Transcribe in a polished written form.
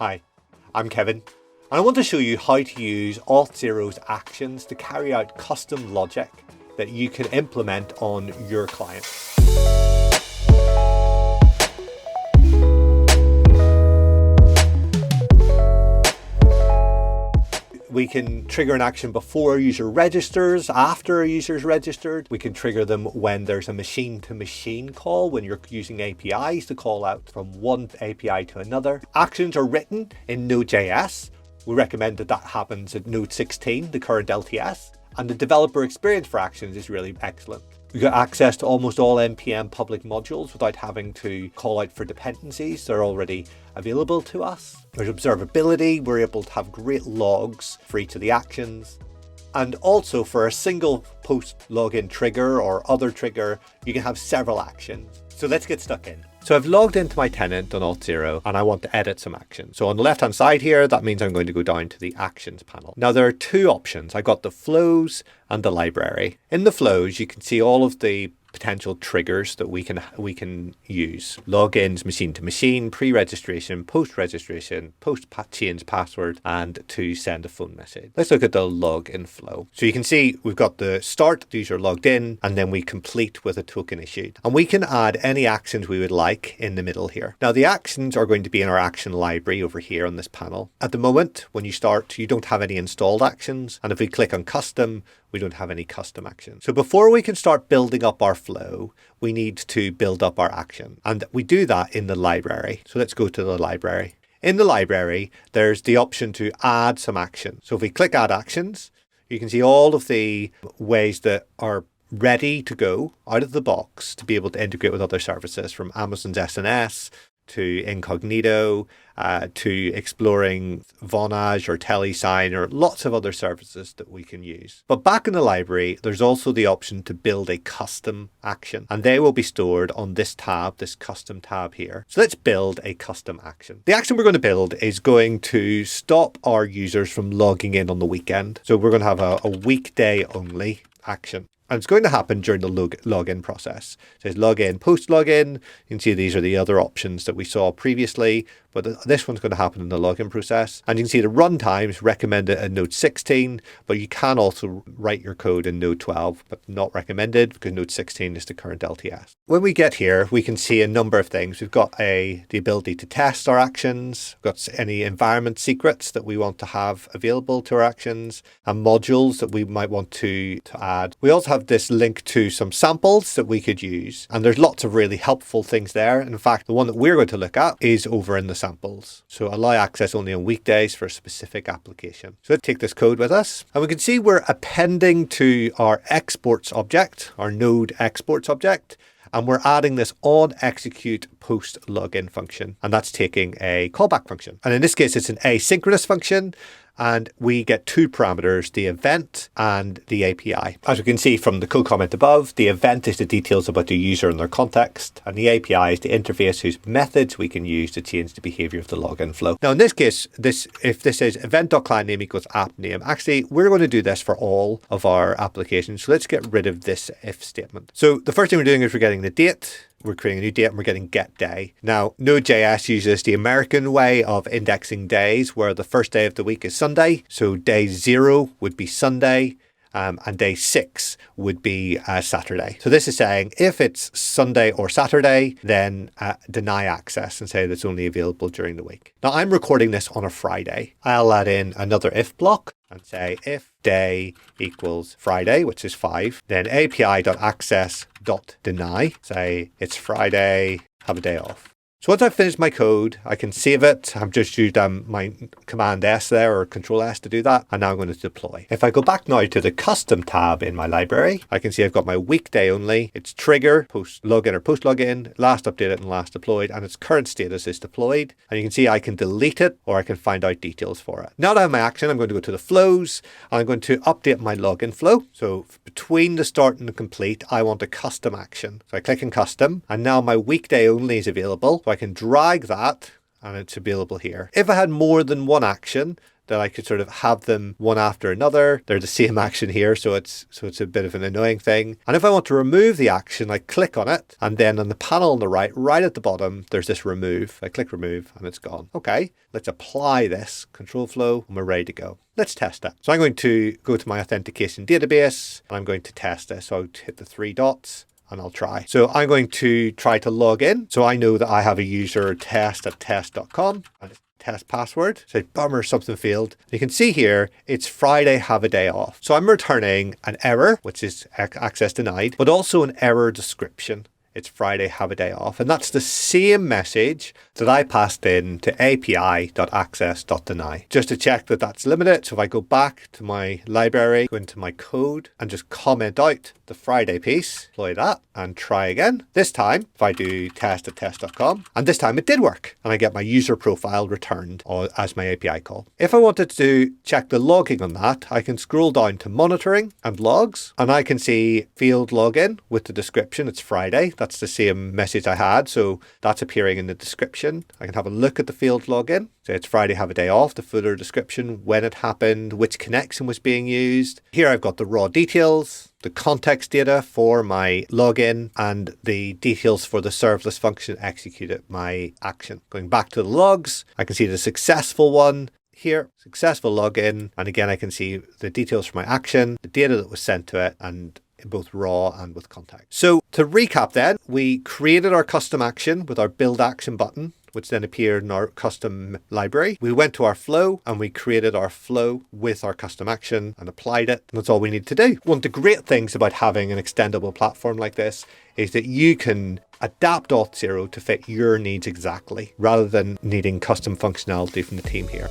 Hi, I'm Kevin, and I want to show you how to use Auth0's actions to carry out custom logic that you can implement on your clients. We can trigger an action before a user registers, after a user's registered. We can trigger them when there's a machine-to-machine call, when you're using APIs to call out from one API to another. Actions are written in Node.js. We recommend that happens at Node 16, the current LTS. And the developer experience for actions is really excellent. We got access to almost all NPM public modules without having to call out for dependencies. They're already available to us. There's observability. We're able to have great logs for each of the actions. And also for a single post login trigger or other trigger, you can have several actions. So let's get stuck in. So I've logged into my tenant on Auth0 and I want to edit some actions. So on the left-hand side here, that means I'm going to go down to the actions panel. Now there are two options. I got the flows and the library. In the flows, you can see all of the potential triggers that we can use. Logins, machine to machine, pre-registration, post-registration, post-change password, and to send a phone message. Let's look at the login flow. So you can see we've got the start, the user logged in, and then we complete with a token issued. And we can add any actions we would like in the middle here. Now the actions are going to be in our action library over here on this panel. At the moment, when you start, you don't have any installed actions. And if we click on custom, we don't have any custom actions. So before we can start building up our flow, we need to build up our action. And we do that in the library. So let's go to the library. In the library, there's the option to add some action. So if we click add actions, you can see all of the ways that are ready to go out of the box to be able to integrate with other services, from Amazon's SNS to Incognito, to exploring Vonage or Telesign, or lots of other services that we can use. But back in the library, there's also the option to build a custom action, and they will be stored on this tab, this custom tab here. So let's build a custom action. The action we're going to build is going to stop our users from logging in on the weekend. So we're going to have a weekday only action. And it's going to happen during the login process. It says login, post login. You can see these are the other options that we saw previously, but this one's going to happen in the login process. And you can see the run times recommended in Node 16, but you can also write your code in Node 12, but not recommended because Node 16 is the current LTS. When we get here, we can see a number of things. We've got the ability to test our actions. We've got any environment secrets that we want to have available to our actions, and modules that we might want to add. We also have this link to some samples that we could use, and there's lots of really helpful things there. In fact, the one that we're going to look at is over in the samples. So allow access only on weekdays for a specific application. So let's take this code with us, and we can see we're appending to our exports object, our node exports object, and we're adding this on execute post login function, and that's taking a callback function. And in this case, it's an asynchronous function. And we get two parameters, the event and the API. As we can see from the code comment above, the event is the details about the user and their context, and the API is the interface whose methods we can use to change the behavior of the login flow. Now in this case, if this is event.clientName equals app name, actually we're going to do this for all of our applications. So let's get rid of this if statement. So the first thing we're doing is we're getting the date. We're creating a new date and we're getting get day. Now, Node.js uses the American way of indexing days, where the first day of the week is Sunday. So day 0 would be Sunday, and day 6 would be Saturday. So this is saying if it's Sunday or Saturday, then deny access and say that's only available during the week. Now, I'm recording this on a Friday. I'll add in another if block and say if day equals Friday, which is 5, then api.access.deny, say it's Friday, have a day off. So once I've finished my code, I can save it. I've just used my Command S there, or Control S to do that. And now I'm going to deploy. If I go back now to the custom tab in my library, I can see I've got my weekday only. It's trigger, post login or post login, last updated and last deployed, and its current status is deployed. And you can see I can delete it, or I can find out details for it. Now that I have my action, I'm going to go to the flows, and I'm going to update my login flow. So between the start and the complete, I want a custom action. So I click on custom, and now my weekday only is available. So I can drag that and it's available here. If I had more than one action, that I could sort of have them one after another. They're the same action here, so it's a bit of an annoying thing. And if I want to remove the action, I click on it, and then on the panel on the right at the bottom, there's this remove. I click remove and it's gone. Okay, let's apply this control flow and we're ready to go. Let's test it. So I'm going to go to my authentication database and I'm going to test this. So I'll hit the 3 dots. And I'll try. So I'm going to try to log in. So I know that I have a user test@test.com and it's test password. So bummer, something failed. You can see here, it's Friday, have a day off. So I'm returning an error, which is access denied, but also an error description. It's Friday, have a day off. And that's the same message that I passed in to api.access.deny. Just to check that that's limited. So if I go back to my library, go into my code and just comment out the Friday piece, deploy that and try again. This time, if I do test@test.com, and this time it did work. And I get my user profile returned as my API call. If I wanted to check the logging on that, I can scroll down to monitoring and logs, and I can see field login with the description. It's Friday. That's the same message I had. So that's appearing in the description. I can have a look at the field login. So it's Friday, have a day off, the footer description, when it happened, which connection was being used. Here I've got the raw details, the context data for my login, and the details for the serverless function executed my action. Going back to the logs, I can see the successful one. Here, successful login. And again, I can see the details for my action, the data that was sent to it, and in both raw and with context. So to recap then, we created our custom action with our build action button, which then appeared in our custom library. We went to our flow and we created our flow with our custom action and applied it. And that's all we need to do. One of the great things about having an extendable platform like this is that you can adapt Auth0 to fit your needs exactly, rather than needing custom functionality from the team here.